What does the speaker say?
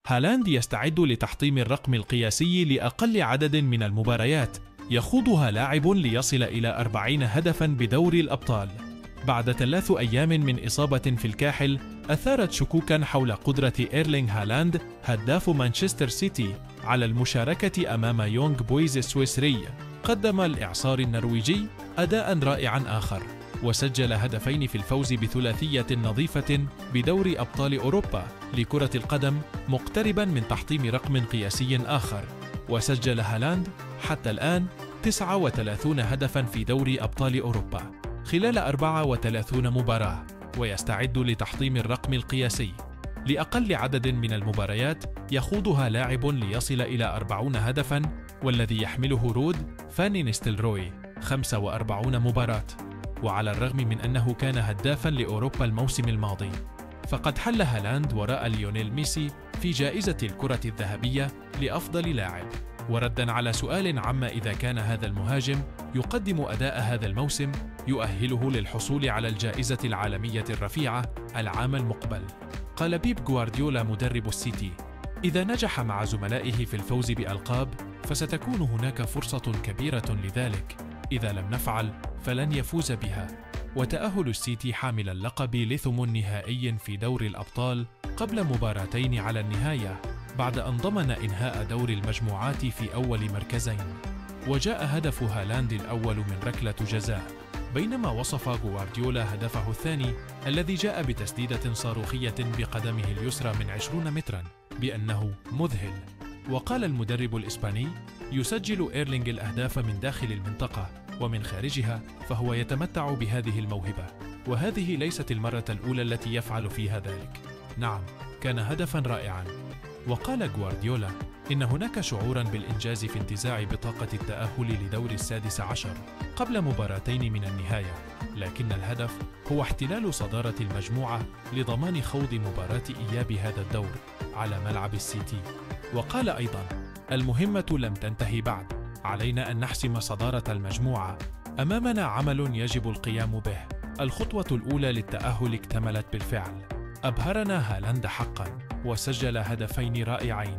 هالاند يستعد لتحطيم الرقم القياسي لأقل عدد من المباريات يخوضها لاعب ليصل إلى 40 هدفاً بدوري الأبطال. بعد 3 أيام من إصابة في الكاحل أثارت شكوكاً حول قدرة إيرلينغ هالاند هداف مانشستر سيتي على المشاركة أمام يونغ بويز السويسري. قدم الإعصار النرويجي أداءً رائعاً آخر، وسجل هدفين في الفوز بثلاثية نظيفة بدوري أبطال أوروبا لكرة القدم، مقترباً من تحطيم رقم قياسي آخر. وسجل هالاند حتى الآن 39 هدفاً في دوري أبطال أوروبا خلال 34 مباراة، ويستعد لتحطيم الرقم القياسي لأقل عدد من المباريات يخوضها لاعب ليصل إلى 40 هدفاً، والذي يحمله رود فان نيستلروي 45 مباراة. وعلى الرغم من أنه كان هدافاً لأوروبا الموسم الماضي، فقد حل هالاند وراء ليونيل ميسي في جائزة الكرة الذهبية لأفضل لاعب. ورداً على سؤال عما إذا كان هذا المهاجم يقدم أداء هذا الموسم يؤهله للحصول على الجائزة العالمية الرفيعة العام المقبل، قال بيب غوارديولا مدرب السيتي: إذا نجح مع زملائه في الفوز بألقاب فستكون هناك فرصة كبيرة لذلك، إذا لم نفعل فلن يفوز بها. وتأهل السيتي حامل اللقب لثم نهائي في دوري الأبطال قبل مباراتين على النهاية، بعد أن ضمن إنهاء دور المجموعات في أول مركزين. وجاء هدف هالاند الأول من ركلة جزاء، بينما وصف غوارديولا هدفه الثاني الذي جاء بتسديدة صاروخية بقدمه اليسرى من 20 متراً بأنه مذهل. وقال المدرب الإسباني: يسجل إيرلينغ الأهداف من داخل المنطقة ومن خارجها، فهو يتمتع بهذه الموهبة، وهذه ليست المرة الأولى التي يفعل فيها ذلك. نعم، كان هدفاً رائعاً. وقال غوارديولا إن هناك شعوراً بالإنجاز في انتزاع بطاقة التأهل لدور السادس عشر قبل مباراتين من النهاية، لكن الهدف هو احتلال صدارة المجموعة لضمان خوض مباراة إياب هذا الدور على ملعب السيتي. وقال أيضاً: المهمة لم تنتهي بعد، علينا أن نحسم صدارة المجموعة، أمامنا عمل يجب القيام به، الخطوة الأولى للتأهل اكتملت بالفعل. أبهرنا هالاند حقاً، وسجل هدفين رائعين.